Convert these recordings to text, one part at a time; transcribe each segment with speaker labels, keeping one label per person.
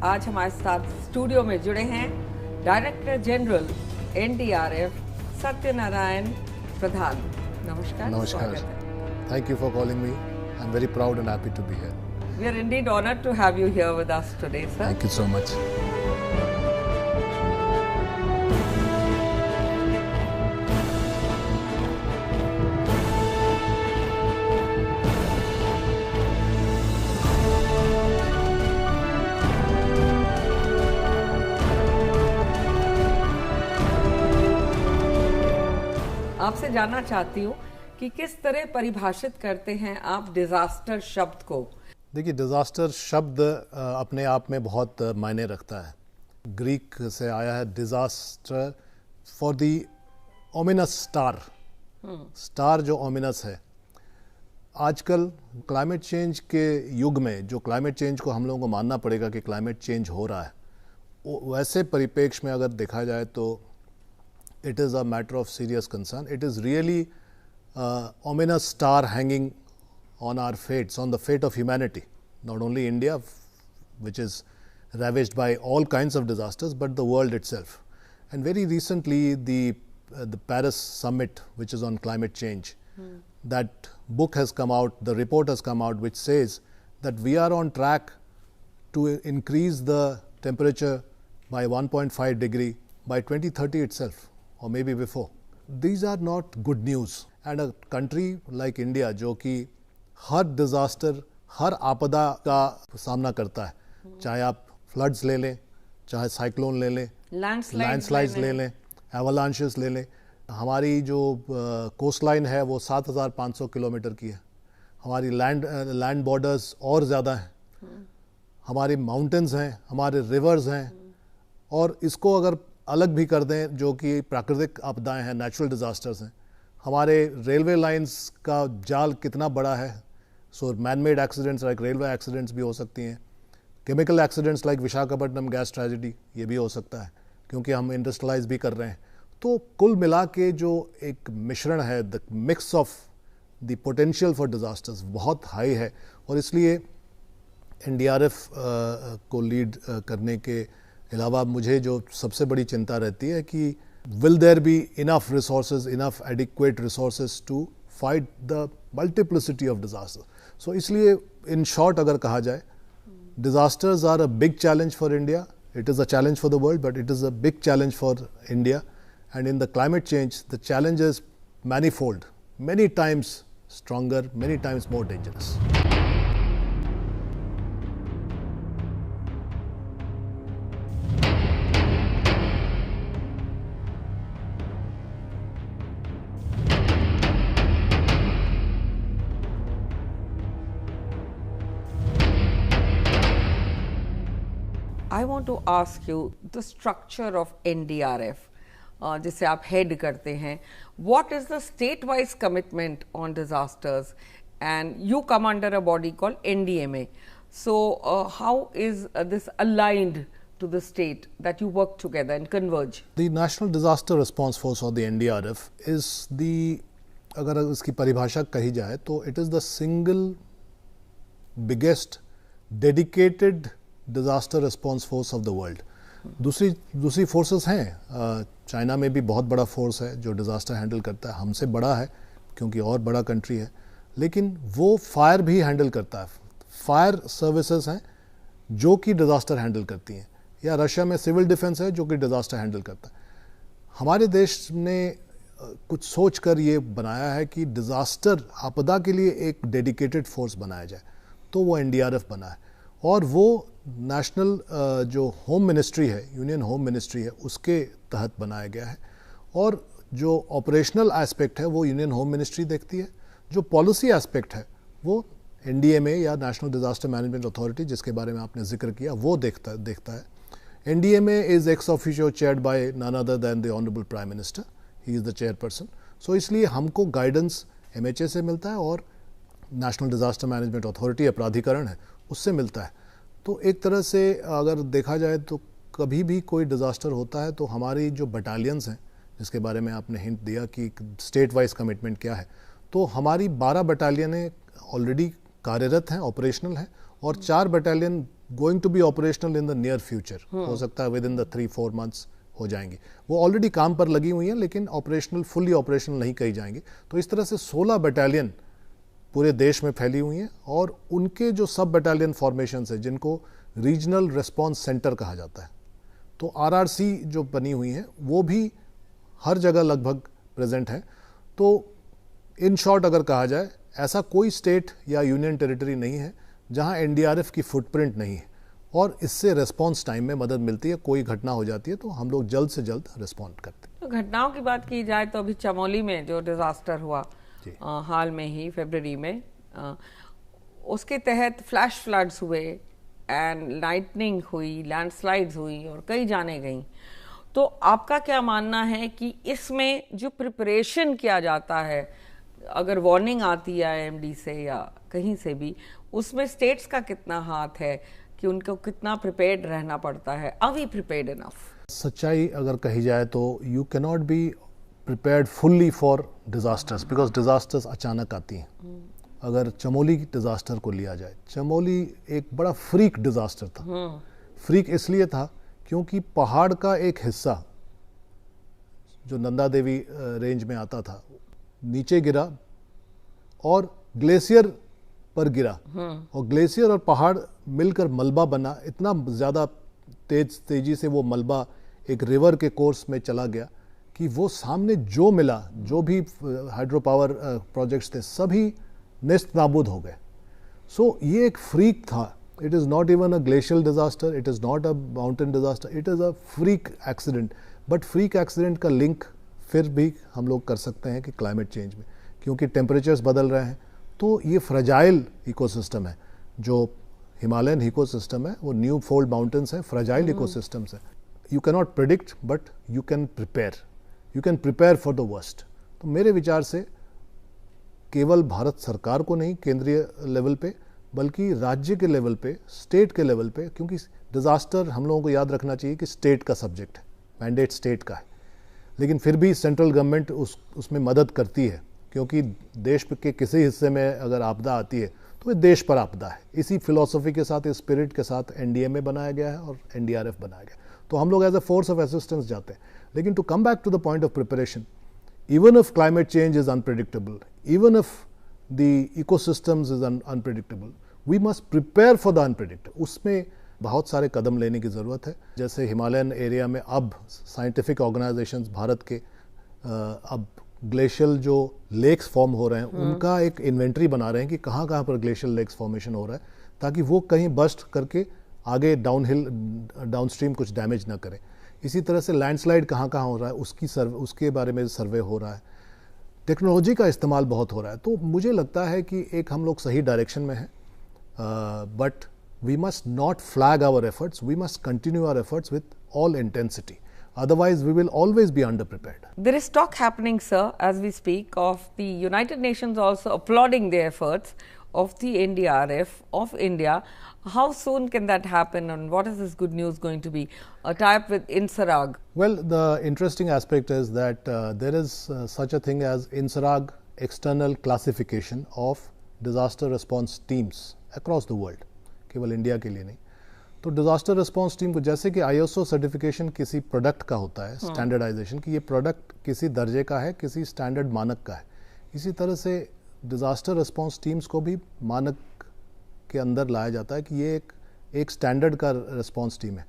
Speaker 1: आज हमारे साथ स्टूडियो में जुड़े हैं डायरेक्टर जनरल एनडीआरएफ सत्यनारायण प्रधान। नमस्कार।
Speaker 2: नमस्कार। Thank you for calling me. I'm very proud and happy to be here.
Speaker 1: We are indeed honored to have you here with us today, sir.
Speaker 2: Thank you so much.
Speaker 1: आपसे जानना चाहती हूँ कि किस तरह परिभाषित करते हैं आप डिजास्टर शब्द को।
Speaker 2: देखिए, डिज़ास्टर शब्द अपने आप में बहुत मायने रखता है। ग्रीक से आया है disaster for the ominous star. Star जो ओमिनस है, आजकल क्लाइमेट चेंज के युग में जो क्लाइमेट चेंज को हम लोगों को मानना पड़ेगा कि क्लाइमेट चेंज हो रहा है, वैसे परिप्रेक्ष्य में अगर देखा जाए तो it is a matter of serious concern. It is really ominous star hanging on our fates, on the fate of humanity. Not only India, which is ravaged by all kinds of disasters, but the world itself. And very recently, the Paris summit, which is on climate change, that book has come out, the report has come out, which says that we are on track to increase the temperature by 1.5 degree by 2030 itself, or maybe before. These are not good news. And a country like India, जो कि हर disaster, हर आपदा का सामना करता है, चाहे आप floods ले लें, चाहे साइक्लोन ले लें, लैंडस्लाइड्स ले लें, एवलांशेस ले लें। हमारी जो कोस्ट लाइन है वो 7,500 किलोमीटर की है। हमारी लैंड बॉर्डर्स और ज़्यादा हैं। हमारी माउंटेन्स हैं, हमारे रिवर्स हैं, और इसको अगर अलग भी कर दें जो कि प्राकृतिक आपदाएं हैं, नेचुरल डिज़ास्टर्स हैं, हमारे रेलवे लाइंस का जाल कितना बड़ा है। So man made accidents like railway accidents भी हो सकती हैं। Chemical accidents like Visakhapatnam gas tragedy, ये भी हो सकता है क्योंकि हम इंडस्ट्रियलाइज भी कर रहे हैं। तो कुल मिला के जो एक मिश्रण है, the mix of the potential for disasters बहुत हाई है। और इसलिए एनडीआरएफ को लीड करने के अलावा मुझे जो सबसे बड़ी चिंता रहती है कि will there be enough resources, enough adequate resources to fight the multiplicity of disaster. So इसलिए इन शॉर्ट अगर कहा जाए, disasters are a big challenge for India. It is a challenge for the world, but it is a big challenge for India. And in the climate change the challenge is manifold, many times stronger, many times more dangerous.
Speaker 1: I want to ask you the structure of NDRF, जिसे आप head करते हैं. What is the state-wise commitment on disasters? And you come under a body called NDMA. So how is this aligned to the state that you work together and converge?
Speaker 2: The National Disaster Response Force or the NDRF is the, अगर इसकी परिभाषा कही जाए तो it is the single biggest dedicated disaster response force of the world. दूसरी forces हैं. China में भी बहुत बड़ा फोर्स है जो डिज़ास्टर हैंडल करता है, हमसे बड़ा है क्योंकि और बड़ा कंट्री है, लेकिन वो फायर भी हैंडल करता है. फायर सर्विसेज हैं जो कि डिज़ास्टर हैंडल करती हैं, या रशिया में सिविल डिफेंस है जो कि डिज़ास्टर हैंडल करता है. हमारे देश ने कुछ सोच कर ये बनाया है कि डिज़ास्टर आपदा के लिए एक डेडिकेटेड फोर्स बनाया जाए, तो वो एनडीआरएफ बना है. और वो नेशनल जो होम मिनिस्ट्री है, यूनियन होम मिनिस्ट्री है, उसके तहत बनाया गया है. और जो ऑपरेशनल एस्पेक्ट है वो यूनियन होम मिनिस्ट्री देखती है. जो पॉलिसी एस्पेक्ट है वो एनडीएमए या नेशनल डिजास्टर मैनेजमेंट अथॉरिटी, जिसके बारे में आपने जिक्र किया, वो देखता है. NDMA is ex officio chaired by none other than the honourable prime minister. He is the chairperson. So इसलिए हमको गाइडेंस एमएचए से मिलता है और नेशनल डिजास्टर मैनेजमेंट अथॉरिटी या प्राधिकरण है उससे मिलता है. तो एक तरह से अगर देखा जाए तो कभी भी कोई डिज़ास्टर होता है तो हमारी जो बटालियंस हैं, जिसके बारे में आपने हिंट दिया कि स्टेट वाइज कमिटमेंट क्या है, तो हमारी 12 बटालियनें ऑलरेडी कार्यरत हैं, ऑपरेशनल हैं, और 4 battalion going to be operational in the near future, हो सकता है विद इन द 3-4 मंथ्स हो जाएंगी। वो ऑलरेडी काम पर लगी हुई हैं लेकिन ऑपरेशनल, फुल्ली ऑपरेशनल नहीं कही जाएंगी। तो इस तरह से 16 बटालियन पूरे देश में फैली हुई हैं और उनके जो सब बटालियन फॉर्मेशंस है जिनको रीजनल रिस्पांस सेंटर कहा जाता है, तो आरआरसी जो बनी हुई हैं वो भी हर जगह लगभग प्रेजेंट है। तो इन शॉर्ट अगर कहा जाए, ऐसा कोई स्टेट या यूनियन टेरिटरी नहीं है जहां एनडीआरएफ की फुटप्रिंट नहीं है और इससे रिस्पांस टाइम में मदद मिलती है। कोई घटना हो जाती है तो हम लोग जल्द से जल्द रिस्पॉन्ड करते हैं।
Speaker 1: तो घटनाओं की बात की जाए तो अभी चमोली में जो डिजास्टर हुआ हाल में ही फरवरी में, उसके तहत फ्लैश फ्लड्स हुए एंड लाइटनिंग हुई, लैंडस्लाइड्स हुई और कई जाने गई। तो आपका क्या मानना है कि इसमें जो प्रिपरेशन किया जाता है, अगर वार्निंग आती है आईएमडी से या कहीं से भी, उसमें स्टेट्स का कितना हाथ है कि उनको कितना प्रिपेयर्ड रहना पड़ता है? Are we prepared enough?
Speaker 2: सच्चाई अगर कही जाए तो you can not be prepared fully for disasters, because disasters अचानक आती हैं। अगर चमोली डिजास्टर को लिया जाए, चमोली एक बड़ा फ्रीक डिजास्टर था। फ्रीक इसलिए था क्योंकि पहाड़ का एक हिस्सा जो नंदा देवी रेंज में आता था नीचे गिरा और ग्लेशियर पर गिरा, और ग्लेशियर और पहाड़ मिलकर मलबा बना। इतना ज़्यादा तेजी से वो मलबा एक रिवर के कोर्स में चला गया कि वो सामने जो मिला, जो भी हाइड्रो पावर प्रोजेक्ट्स थे, सभी नेस्त नाबूद हो गए। सो ये एक फ्रीक था। It is not even a glacial disaster, it is not a mountain disaster, it is a freak accident. But freak accident का लिंक फिर भी हम लोग कर सकते हैं कि क्लाइमेट चेंज में, क्योंकि टेम्परेचर्स बदल रहे हैं। तो ये फ्रजाइल इकोसिस्टम है, जो हिमालयन इकोसिस्टम है, वो न्यू फोल्ड माउंटेन्स हैं, फ्रजाइल इकोसिस्टम्स है। You can not predict but you can prepare for the worst. तो मेरे विचार से केवल भारत सरकार को नहीं, केंद्रीय लेवल पे, बल्कि राज्य के लेवल पे, स्टेट के लेवल पे, क्योंकि डिज़ास्टर हम लोगों को याद रखना चाहिए कि स्टेट का सब्जेक्ट है, मैंडेट स्टेट का है, लेकिन फिर भी सेंट्रल गवर्नमेंट उसमें मदद करती है, क्योंकि देश के किसी हिस्से में अगर आपदा आती है तो ये देश पर आपदा है। इसी फिलॉसफी के साथ, इस स्पिरिट के साथ एनडीएमए बनाया गया है और एनडीआरएफ बनाया गया। तो हम लोग as a force of assistance जाते हैं। लेकिन to come back to the point of preparation, even if climate change is unpredictable, even if the ecosystems is unpredictable, we must prepare for the unpredictable। उसमें बहुत सारे कदम लेने की ज़रूरत है। जैसे हिमालयन एरिया में अब साइंटिफिक ऑर्गेनाइजेशंस भारत के अब ग्लेशियल जो लेक्स फॉर्म हो रहे हैं उनका एक इन्वेंट्री बना रहे हैं कि कहाँ कहाँ पर ग्लेशियल लेक्स फॉर्मेशन हो रहा है, ताकि वो कहीं बस्ट करके आगे डाउनस्ट्रीम कुछ डैमेज ना करे। इसी तरह से लैंडस्लाइड कहाँ कहाँ हो रहा है उसके बारे में सर्वे हो रहा है। टेक्नोलॉजी का इस्तेमाल बहुत हो रहा है। तो मुझे लगता है कि एक हम लोग सही डायरेक्शन में हैं, but we must not flag our efforts, we must continue our efforts with all intensity, otherwise we will always be underprepared.
Speaker 1: There is talk happening, sir, as we speak, of the United Nations also applauding the efforts of the NDRF of India. How soon can that happen, and what is this good news going to be? A tie-up with INSARAG?
Speaker 2: Well, the interesting aspect is that there is such a thing as INSARAG external classification of disaster response teams across the world, केवल India के लिए नहीं। तो disaster response team को, जैसे कि ISO certification किसी product का होता है, स्टैंडर्डाइजेशन कि ये प्रोडक्ट किसी दर्जे का है, किसी स्टैंडर्ड मानक का है, इसी तरह से डिज़ास्टर रिस्पांस टीम्स को भी मानक के अंदर लाया जाता है कि ये एक स्टैंडर्ड का रिस्पांस टीम है।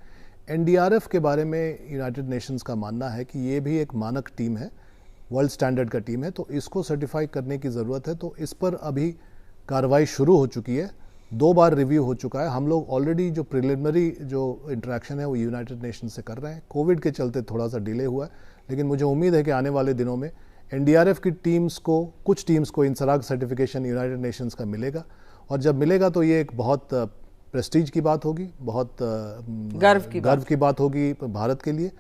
Speaker 2: NDRF के बारे में यूनाइटेड नेशंस का मानना है कि ये भी एक मानक टीम है, वर्ल्ड स्टैंडर्ड का टीम है, तो इसको सर्टिफाई करने की ज़रूरत है। तो इस पर अभी कार्रवाई शुरू हो चुकी है, 2 बार रिव्यू हो चुका है। हम लोग ऑलरेडी जो प्रिलिमिनरी जो इंटरेक्शन है वो यूनाइटेड नेशन से कर रहे हैं। कोविड के चलते थोड़ा सा डिले हुआ है, लेकिन मुझे उम्मीद है कि आने वाले दिनों में NDRF की टीम्स को, कुछ टीम्स को INSARAG सर्टिफिकेशन यूनाइटेड नेशंस का मिलेगा, और जब मिलेगा तो ये एक बहुत प्रेस्टीज की बात होगी, बहुत गर्व की बात होगी भारत के लिए,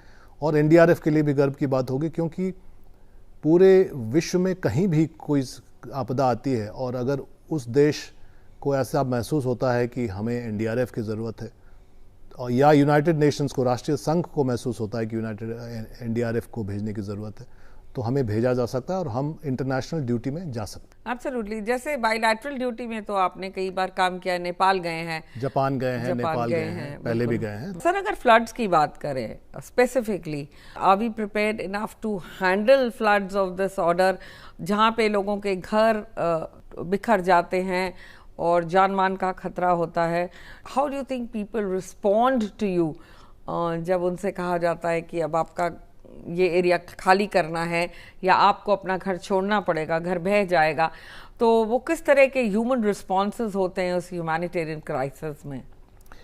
Speaker 2: और NDRF के लिए भी गर्व की बात होगी, क्योंकि पूरे विश्व में कहीं भी कोई आपदा आती है और अगर उस देश को ऐसा महसूस होता है कि हमें NDRF की ज़रूरत है, और या यूनाइटेड नेशंस को, राष्ट्रीय संघ को महसूस होता है कि NDRF को भेजने की ज़रूरत है, तो हमें भेजा जा सकता है और हम इंटरनेशनल ड्यूटी में जा सकते हैं।
Speaker 1: एब्सोल्युटली, जैसे बायलैटरल ड्यूटी में तो आपने कई बार काम किया, नेपाल गए हैं,
Speaker 2: जापान गए हैं, नेपाल गए हैं, पहले भी गए हैं।
Speaker 1: सर, अगर फ्लड्स की बात करें specifically, are we prepared enough to handle floods of this order, जहाँ पे लोगों के घर बिखर जाते हैं और जान मान का खतरा होता है? How do you think people respond to you जब उनसे कहा जाता है कि अब आपका ये एरिया खाली करना है या आपको अपना घर छोड़ना पड़ेगा, घर बह जाएगा, तो वो किस तरह के ह्यूमन रिस्पॉन्सेज होते हैं उस ह्यूमैनिटेरियन क्राइसिस में?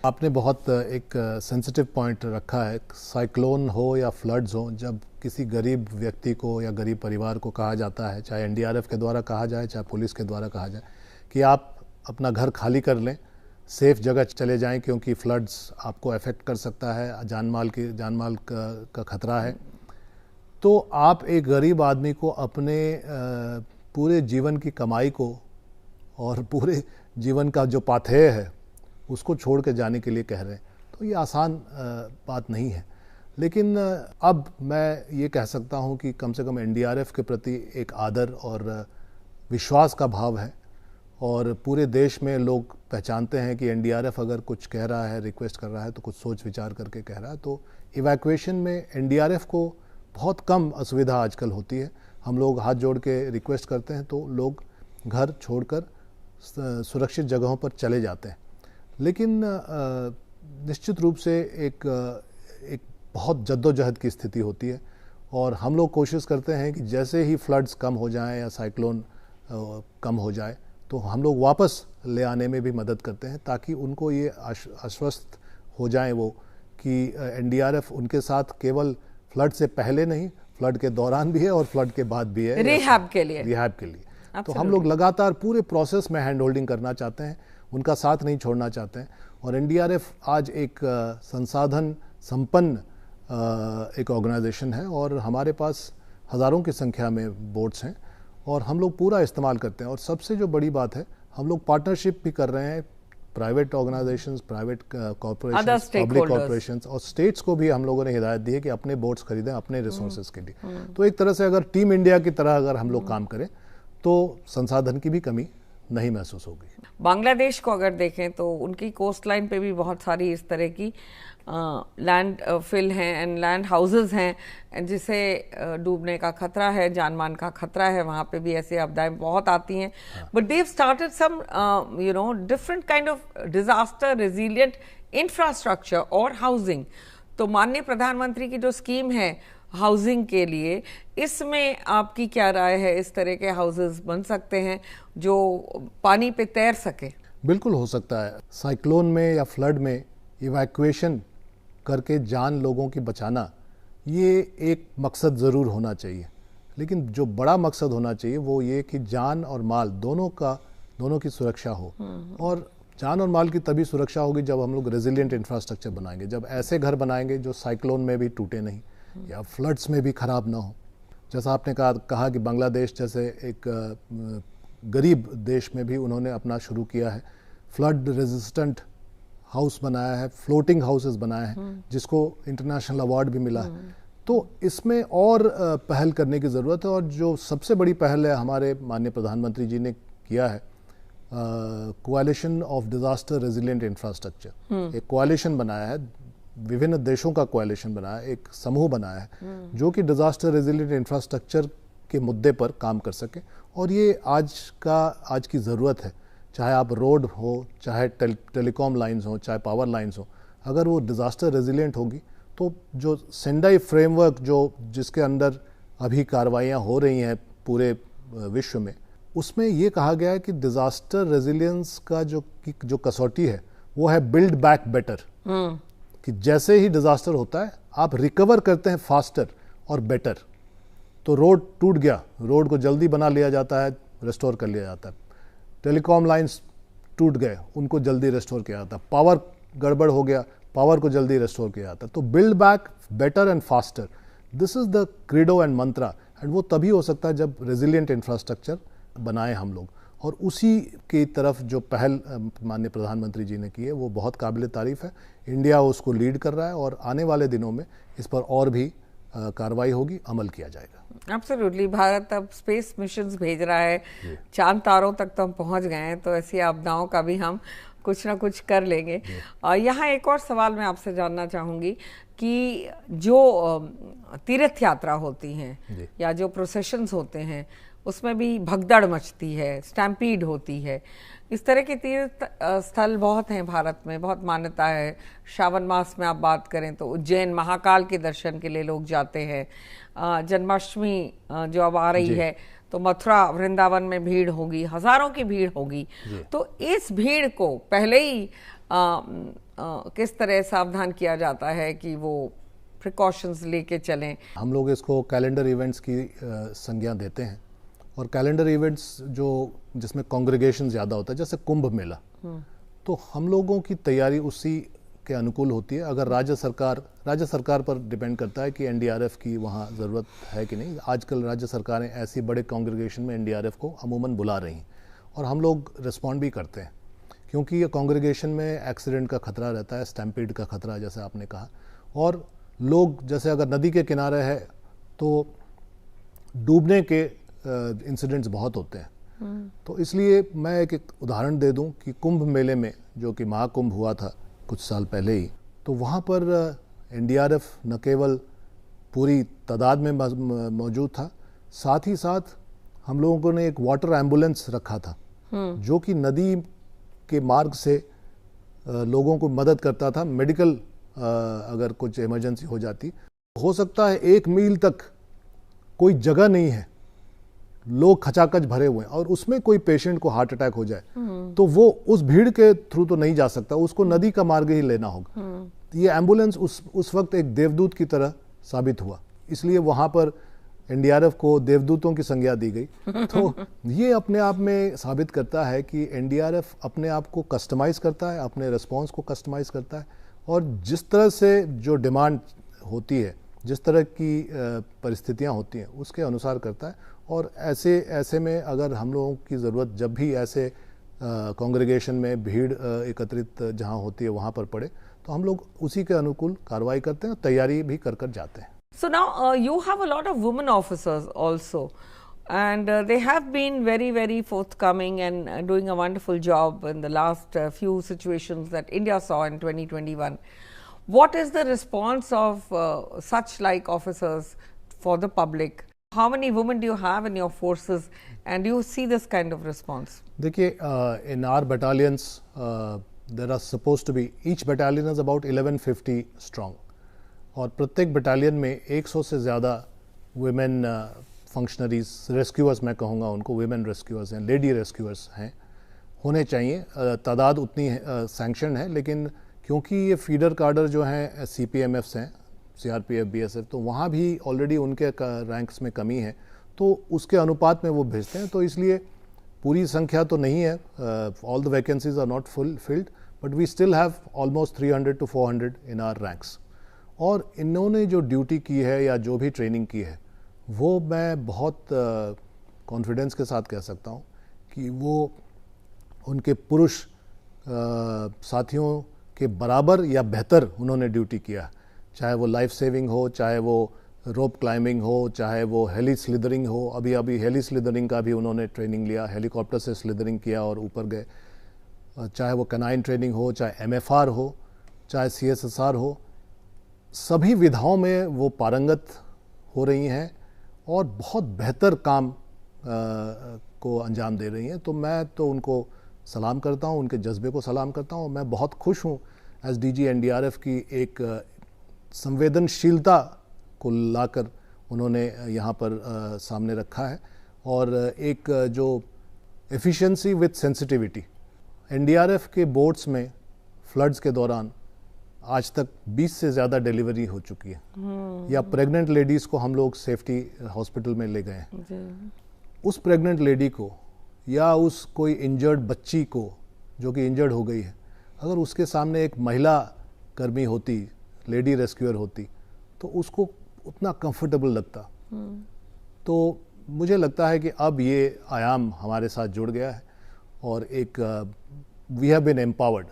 Speaker 2: आपने बहुत एक सेंसिटिव पॉइंट रखा है। साइक्लोन हो या फ्लड्स हो, जब किसी गरीब व्यक्ति को या गरीब परिवार को कहा जाता है, चाहे एनडीआरएफ के द्वारा कहा जाए, चाहे पुलिस के द्वारा कहा जाए, कि आप अपना घर खाली कर लें, सेफ जगह चले जाएं, क्योंकि फ्लड्स आपको अफेक्ट कर सकता है, जानमाल का खतरा है, तो आप एक गरीब आदमी को अपने पूरे जीवन की कमाई को और पूरे जीवन का जो पाथेय है उसको छोड़ के जाने के लिए कह रहे हैं। तो ये आसान बात नहीं है। लेकिन अब मैं ये कह सकता हूँ कि कम से कम एनडीआरएफ के प्रति एक आदर और विश्वास का भाव है, और पूरे देश में लोग पहचानते हैं कि एनडीआरएफ अगर कुछ कह रहा है, रिक्वेस्ट कर रहा है, तो कुछ सोच विचार करके कह रहा है। तो इवैक्यूएशन में एनडीआरएफ को बहुत कम असुविधा आजकल होती है। हम लोग हाथ जोड़ के रिक्वेस्ट करते हैं तो लोग घर छोड़कर सुरक्षित जगहों पर चले जाते हैं। लेकिन निश्चित रूप से एक बहुत जद्दोजहद की स्थिति होती है, और हम लोग कोशिश करते हैं कि जैसे ही फ्लड्स कम हो जाएं या साइक्लोन कम हो जाए, तो हम लोग वापस ले आने में भी मदद करते हैं, ताकि उनको ये आश्वस्त हो जाएं वो कि एनडीआरएफ उनके साथ केवल फ्लड से पहले नहीं, फ्लड के दौरान भी है और फ्लड के बाद भी है,
Speaker 1: रिहैब के लिए।
Speaker 2: तो हम लोग लगातार पूरे प्रोसेस में हैंड होल्डिंग करना चाहते हैं, उनका साथ नहीं छोड़ना चाहते हैं। और एनडीआरएफ आज एक संसाधन संपन्न एक ऑर्गेनाइजेशन है, और हमारे पास हज़ारों की संख्या में बोट्स हैं, और हम लोग पूरा इस्तेमाल करते हैं। और सबसे जो बड़ी बात है, हम लोग पार्टनरशिप भी कर रहे हैं private organisations, private corporations, public corporations, और स्टेट्स को भी हम लोगों ने हिदायत दी है कि अपने बोट्स खरीदें अपने रिसोर्सेज के लिए। तो एक तरह से अगर टीम इंडिया की तरह अगर हम लोग काम करें तो संसाधन की भी कमी नहीं महसूस होगी।
Speaker 1: बांग्लादेश को अगर देखें तो उनकी कोस्ट लाइन पे भी बहुत सारी इस तरह की लैंड फिल हैं एंड लैंड हाउसेस हैं जिसे डूबने का खतरा है, जानमान का खतरा है, वहाँ पे भी ऐसी आपदाएं बहुत आती हैं। But they have started some different kind of disaster resilient infrastructure और हाउसिंग। तो माननीय प्रधानमंत्री की जो स्कीम है हाउसिंग के लिए, इसमें आपकी क्या राय है? इस तरह के हाउसेस बन सकते हैं जो पानी पे तैर सके?
Speaker 2: बिल्कुल हो सकता है। साइक्लोन में या फ्लड में इवैक्यूएशन करके जान लोगों की बचाना, ये एक मकसद ज़रूर होना चाहिए। लेकिन जो बड़ा मकसद होना चाहिए वो ये कि जान और माल दोनों की सुरक्षा हो। और जान और माल की तभी सुरक्षा होगी जब हम लोग रेजिलिएंट इंफ्रास्ट्रक्चर बनाएंगे, जब ऐसे घर बनाएंगे जो साइक्लोन में भी टूटे नहीं या फ्लड्स में भी ख़राब ना हो। जैसा आपने कहा कि बांग्लादेश जैसे एक गरीब देश में भी उन्होंने अपना शुरू किया है, फ्लड रेजिस्टेंट हाउस बनाया है, फ्लोटिंग हाउसेस बनाए हैं, जिसको इंटरनेशनल अवार्ड भी मिला है। तो इसमें और पहल करने की ज़रूरत है। और जो सबसे बड़ी पहल है हमारे माननीय प्रधानमंत्री जी ने किया है, कोalition ऑफ डिजास्टर रेजिलिएंट इंफ्रास्ट्रक्चर, एक कोalition बनाया है, विभिन्न देशों का कोalition बनाया है, एक समूह बनाया है जो कि डिजास्टर रेजिलिएंट इंफ्रास्ट्रक्चर के मुद्दे पर काम कर सके। और ये आज की ज़रूरत है। चाहे आप रोड हो, चाहे टेलीकॉम लाइंस हो, चाहे पावर लाइंस हो, अगर वो डिजास्टर रेजिलिएंट होगी तो जो सेंडाई फ्रेमवर्क जिसके अंदर अभी कार्रवाइयाँ हो रही हैं पूरे विश्व में, उसमें ये कहा गया है कि डिजास्टर रेजिलियंस का जो कसौटी है वो है बिल्ड बैक बेटर, कि जैसे ही डिजास्टर होता है आप रिकवर करते हैं फास्टर और बेटर। तो रोड टूट गया, रोड को जल्दी बना लिया जाता है, रेस्टोर कर लिया जाता है। टेलीकॉम लाइंस टूट गए, उनको जल्दी रेस्टोर किया जाता है। पावर गड़बड़ हो गया, पावर को जल्दी रेस्टोर किया जाता है। तो build back better and faster, this is the credo and Mantra. And वो तभी हो सकता है जब रेजिलिएंट इंफ्रास्ट्रक्चर बनाए हम लोग। और उसी की तरफ जो पहल माननीय प्रधानमंत्री जी ने की है वो बहुत काबिल तारीफ है। इंडिया उसको लीड कर रहा है और आने वाले दिनों में इस पर और भी कार्रवाई होगी, अमल किया जाएगा।
Speaker 1: एब्सोल्युटली। भारत अब स्पेस मिशंस भेज रहा है, चांद तारों तक तो हम पहुंच गए हैं, तो ऐसी आपदाओं का भी हम कुछ ना कुछ कर लेंगे। यहाँ एक और सवाल मैं आपसे जानना चाहूँगी कि जो तीर्थ यात्रा होती हैं या जो प्रोसेशंस होते हैं उसमें भी भगदड़ मचती है, स्टैम्पीड होती है। इस तरह के तीर्थ स्थल बहुत हैं भारत में, बहुत मान्यता है। श्रावण मास में आप बात करें तो उज्जैन महाकाल के दर्शन के लिए लोग जाते हैं। जन्माष्टमी जो अब आ रही है तो मथुरा वृंदावन में भीड़ होगी, हजारों की भीड़ होगी। तो इस भीड़ को पहले ही किस तरह सावधान किया जाता है कि वो प्रिकॉशंस लेके चलें? हम
Speaker 2: लोग इसको कैलेंडर इवेंट्स की संज्ञा देते हैं, और कैलेंडर इवेंट्स जो जिसमें कांग्रेगेशन ज़्यादा होता है, जैसे कुंभ मेला, तो हम लोगों की तैयारी उसी के अनुकूल होती है। अगर राज्य सरकार पर डिपेंड करता है कि एनडीआरएफ की वहाँ ज़रूरत है कि नहीं। आजकल राज्य सरकारें ऐसी बड़े कांग्रेगेशन में एनडीआरएफ को अमूमन बुला रही हैं, और हम लोग रिस्पॉन्ड भी करते हैं, क्योंकि ये कांग्रेगेशन में एक्सीडेंट का खतरा रहता है, स्टैम्पीड का खतरा, जैसे आपने कहा। और लोग जैसे अगर नदी के किनारे है तो डूबने के इंसिडेंट्स बहुत होते हैं। तो इसलिए मैं एक उदाहरण दे दूं कि कुंभ मेले में, जो कि महाकुंभ हुआ था कुछ साल पहले ही, तो वहाँ पर एनडीआरएफ न केवल पूरी तादाद में मौजूद था, साथ ही साथ हम लोगों ने एक वाटर एम्बुलेंस रखा था, जो कि नदी के मार्ग से लोगों को मदद करता था। मेडिकल अगर कुछ इमरजेंसी हो जाती, हो सकता है 1 मील तक कोई जगह नहीं है, लोग खचाखच भरे हुए हैं, और उसमें कोई पेशेंट को हार्ट अटैक हो जाए तो वो उस भीड़ के थ्रू तो नहीं जा सकता, उसको नदी का मार्ग ही लेना होगा। ये एम्बुलेंस उस वक्त एक देवदूत की तरह साबित हुआ, इसलिए वहां पर एनडीआरएफ को देवदूतों की संज्ञा दी गई। तो ये अपने आप में साबित करता है कि एनडीआरएफ अपने आप को कस्टमाइज करता है, अपने रिस्पॉन्स को कस्टमाइज करता है, और जिस तरह से जो डिमांड होती है, जिस तरह की परिस्थितियां होती हैं, उसके अनुसार करता है। और ऐसे में अगर हम लोगों की ज़रूरत जब भी ऐसे कांग्रेगेशन में भीड़ एकत्रित जहां होती है वहां पर पड़े, तो हम लोग उसी के अनुकूल कार्रवाई करते हैं, तैयारी भी कर जाते हैं।
Speaker 1: So now you have a lot of women officers also, and they have been very, very forthcoming and doing a wonderful job in the last few situations that India saw in 2021. What is the response of such like officers for the public? How many women do you have in your forces, and do you see this kind of response?
Speaker 2: देखिए, in our battalions there are supposed to be, each battalion is about 1150 strong, और प्रत्येक battalion में 100 से ज़्यादा women functionaries, rescuers मैं कहूँगा उनको, women rescuers हैं, लेडी रेस्क्यूअर्स हैं, होने चाहिए। तादाद उतनी सैंक्शन है, लेकिन क्योंकि ये फीडर कार्डर जो हैं सीपीएमएफ्स हैं, सीआरपीएफ, बीएसएफ, तो वहाँ भी ऑलरेडी उनके रैंक्स में कमी है, तो उसके अनुपात में वो भेजते हैं। तो इसलिए पूरी संख्या तो नहीं है, all the vacancies are not fulfilled, but we still have almost 300 to 400 in our ranks. और इन्होंने जो ड्यूटी की है या जो भी ट्रेनिंग की है, वो मैं बहुत कॉन्फिडेंस के साथ कह सकता हूँ कि वो उनके पुरुष साथियों के बराबर या बेहतर उन्होंने ड्यूटी किया, चाहे वो लाइफ सेविंग हो, चाहे वो रोप क्लाइंबिंग हो, चाहे वो हेली स्लिदरिंग हो। अभी हेली स्लिदरिंग का भी उन्होंने ट्रेनिंग लिया, हेलीकॉप्टर से स्लिदरिंग किया और ऊपर गए। चाहे वो कैनाइन ट्रेनिंग हो, चाहे एमएफआर हो, चाहे सीएसएसआर हो, सभी विधाओं में वो पारंगत हो रही हैं और बहुत बेहतर काम को अंजाम दे रही हैं। तो मैं तो उनको सलाम करता हूं, उनके जज्बे को सलाम करता हूं। मैं बहुत खुश हूं एज डीजी एनडीआरएफ की एक संवेदनशीलता को लाकर उन्होंने यहाँ पर सामने रखा है, और एक जो एफिशिएंसी विद सेंसिटिविटी। एनडीआरएफ के बोट्स में फ्लड्स के दौरान आज तक 20 से ज़्यादा डिलीवरी हो चुकी है, या प्रेग्नेंट लेडीज़ को हम लोग सेफ्टी हॉस्पिटल में ले गए हैं। उस प्रेग्नेंट लेडी को या उस कोई इंजर्ड बच्ची को जो कि इंजर्ड हो गई है, अगर उसके सामने एक महिला कर्मी होती, लेडी रेस्क्यूअर होती, तो उसको उतना कंफर्टेबल लगता। तो मुझे लगता है कि अब ये आयाम हमारे साथ जुड़ गया है, और एक we have been empowered.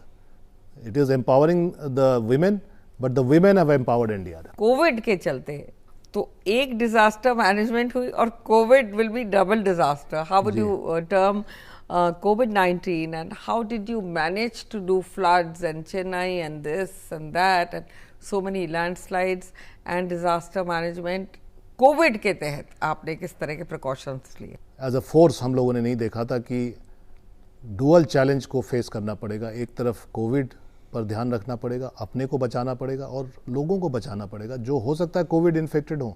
Speaker 2: It is empowering the women, but the women have empowered India.
Speaker 1: COVID के चलते तो एक डिजास्टर मैनेजमेंट हुई और COVID will be double disaster. How would you term COVID-19 and how did you manage to do floods and Chennai and this and that and so many landslides and disaster management? Covid के तहत आपने किस तरह के precautions लिए?
Speaker 2: As a force हम लोगों ने नहीं देखा था कि डुअल चैलेंज को फेस करना पड़ेगा. एक तरफ कोविड पर ध्यान रखना पड़ेगा, अपने को बचाना पड़ेगा और लोगों को बचाना पड़ेगा. जो हो सकता है कोविड इन्फेक्टेड हो.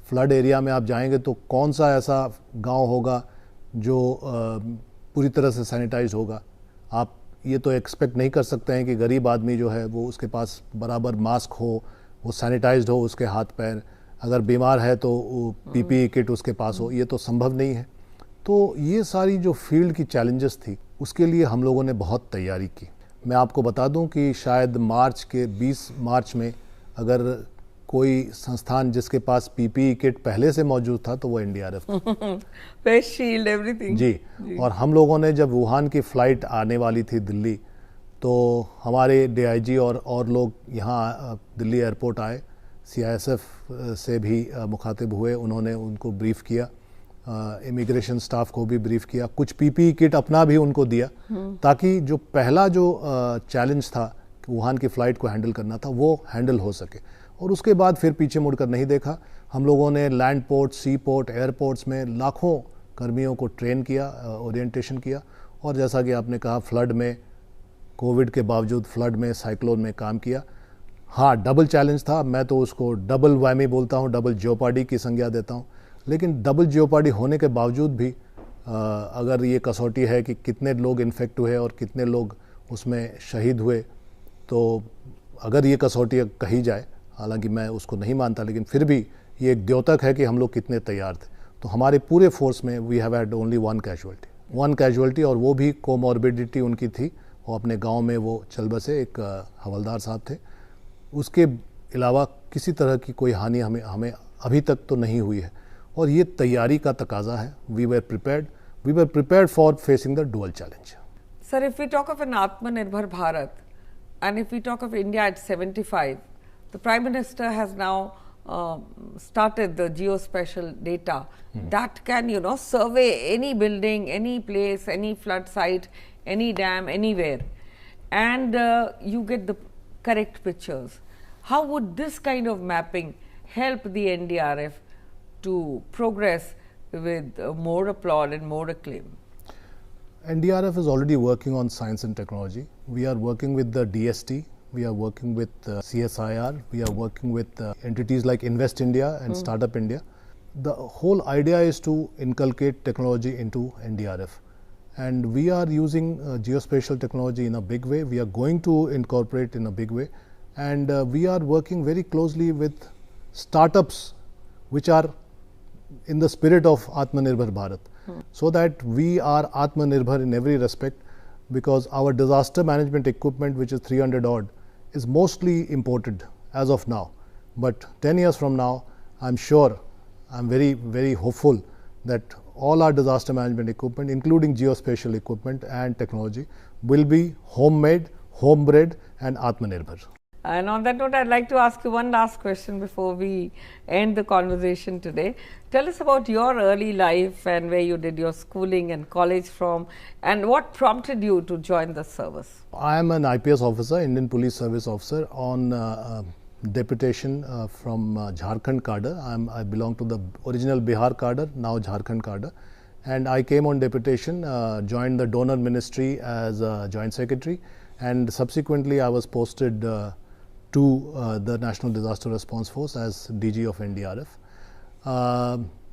Speaker 2: फ्लड एरिया में आप जाएंगे तो कौन सा ऐसा गांव होगा जो पूरी तरह से सैनिटाइज होगा. आप ये तो एक्सपेक्ट नहीं कर सकते हैं कि गरीब आदमी जो है वो उसके पास बराबर मास्क हो, वो सैनिटाइज्ड हो उसके हाथ पैर, अगर बीमार है तो पीपीई किट उसके पास हो. ये तो संभव नहीं है. तो ये सारी जो फील्ड की चैलेंजेस थी उसके लिए हम लोगों ने बहुत तैयारी की. मैं आपको बता दूं कि शायद मार्च के 20 मार्च में अगर कोई संस्थान जिसके पास पीपीई किट पहले से मौजूद था तो वो एनडीआरएफ था.
Speaker 1: फेस शील्ड एवरीथिंग
Speaker 2: जी. और हम लोगों ने जब वुहान की फ्लाइट आने वाली थी दिल्ली, तो हमारे डीआईजी और लोग यहाँ दिल्ली एयरपोर्ट आए. सीआईएसएफ से भी मुखातिब हुए, उन्होंने उनको ब्रीफ किया, इमिग्रेशन स्टाफ को भी ब्रीफ किया, कुछ पीपीई किट अपना भी उनको दिया ताकि जो पहला जो चैलेंज था वुहान की फ़्लाइट को हैंडल करना था वो हैंडल हो सके. और उसके बाद फिर पीछे मुड़कर नहीं देखा. हम लोगों ने लैंड पोर्ट, सी पोर्ट, एयरपोर्ट्स में लाखों कर्मियों को ट्रेन किया, ओरिएंटेशन किया. और जैसा कि आपने कहा फ्लड में, कोविड के बावजूद फ्लड में, साइक्लोन में काम किया. हाँ, डबल चैलेंज था. मैं तो उसको डबल वैमी बोलता हूँ, डबल जियोपार्डी की संज्ञा देता हूँ. लेकिन डबल जियोपार्डी होने के बावजूद भी अगर ये कसौटी है कि कितने लोग इन्फेक्ट हुए और कितने लोग उसमें शहीद हुए, तो अगर ये कसौटी कही जाए, हालांकि मैं उसको नहीं मानता, लेकिन फिर भी ये एक द्योतक है कि हम लोग कितने तैयार थे. तो हमारे पूरे फोर्स में we have had only one casualty, और वो भी कोमॉर्बिडिटी उनकी थी. वो अपने गांव में वो चल बसे, एक हवलदार साहब थे. उसके अलावा किसी तरह की कोई हानि हमें अभी तक तो नहीं हुई है. और ये तैयारी का तकाजा है. We were prepared for facing the dual challenge.
Speaker 1: Sir, if we talk of an Atmanirbhar Bharat and if we talk of India at 75, the Prime Minister has now started the geospatial data that can, survey any building, any place, any flood site, any dam, anywhere, and you get the correct pictures. How would this kind of mapping help the NDRF to progress with more applaud and more acclaim?
Speaker 2: NDRF is already working on science and technology. We are working with the DST, we are working with CSIR, we are working with entities like Invest India and Startup India. The whole idea is to inculcate technology into NDRF. And we are using geospatial technology in a big way. We are going to incorporate in a big way. And we are working very closely with startups which are in the spirit of Atmanirbhar Bharat. So that we are Atmanirbhar in every respect, because our disaster management equipment, which is 300 odd, is mostly imported as of now. But 10 years from now, I'm sure, I'm very, very hopeful that all our disaster management equipment, including geospatial equipment and technology, will be homemade, homebred and Atmanirbhar.
Speaker 1: And on that note, I'd like to ask you one last question before we end the conversation today. Tell us about your early life and where you did your schooling and college from, and what prompted you to join the service.
Speaker 2: I am an IPS officer, Indian Police Service officer, on deputation from Jharkhand cadre. I belong to the original Bihar cadre, now Jharkhand cadre. And I came on deputation, joined the donor ministry as a joint secretary, and subsequently I was posted to the National Disaster Response Force as DG of NDRF.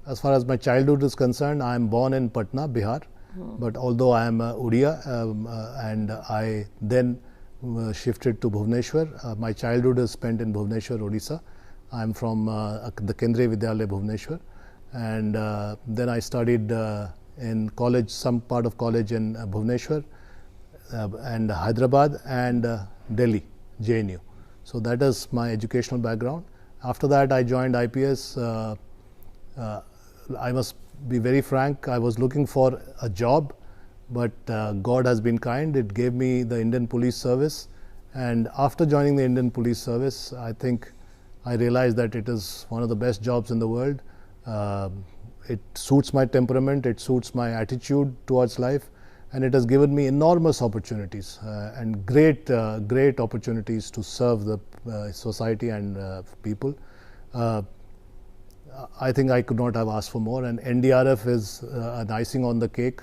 Speaker 2: As far as my childhood is concerned, I am born in Patna, Bihar, but although I am Odia and I then shifted to Bhubaneswar, my childhood is spent in Bhubaneswar, Odisha. I am from the Kendriya Vidyalaya, Bhubaneswar, and then I studied in college, some part of college in Bhubaneswar and Hyderabad and Delhi, JNU. So that is my educational background. After that, I joined IPS. I must be very frank, I was looking for a job, but God has been kind. It gave me the Indian Police Service, and after joining the Indian Police Service, I think I realized that it is one of the best jobs in the world. It suits my temperament, it suits my attitude towards life, and it has given me enormous opportunities and great opportunities to serve the society and people. I think I could not have asked for more, and NDRF is an icing on the cake.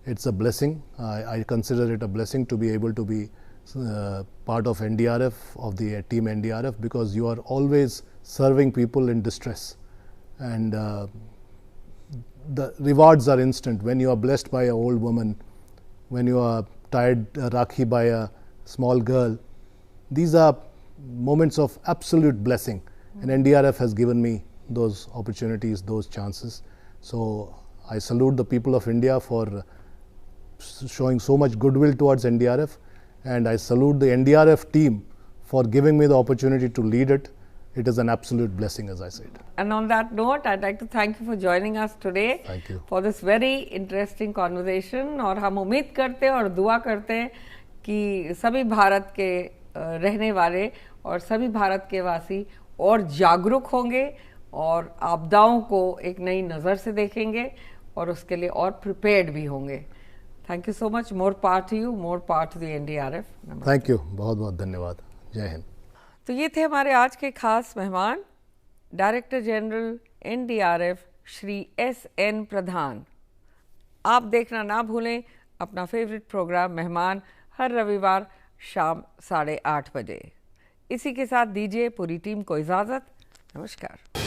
Speaker 2: It's a blessing. I consider it a blessing to be able to be part of NDRF, of the team NDRF, because you are always serving people in distress, and the rewards are instant. When you are blessed by an old woman, when you are tied Rakhi by a small girl, these are moments of absolute blessing, and NDRF has given me those opportunities, those chances. So I salute the people of India for showing so much goodwill towards NDRF, and I salute the NDRF team for giving me the opportunity to lead it. It is an absolute blessing, as I said.
Speaker 1: And on that note, I'd like to thank you for joining us today.
Speaker 2: Thank you.
Speaker 1: For this very interesting conversation. और हम उम्मीद करते हैं और दुआ करते हैं कि सभी भारत के रहने वाले और सभी भारत के वासी और जागरूक होंगे और आपदाओं को एक नई नज़र से देखेंगे और उसके लिए और प्रिपेयर्ड भी होंगे. Thank you so much. More power to you, more power to the NDRF.
Speaker 2: Thank you, बहुत बहुत धन्यवाद. जय हिंद.
Speaker 1: तो ये थे हमारे आज के खास मेहमान, director general NDRF Shri SN प्रधान. आप देखना ना भूलें अपना फेवरेट प्रोग्राम मेहमान हर रविवार शाम 8:30 बजे. इसी के साथ दीजिए पूरी टीम को इजाज़त. नमस्कार.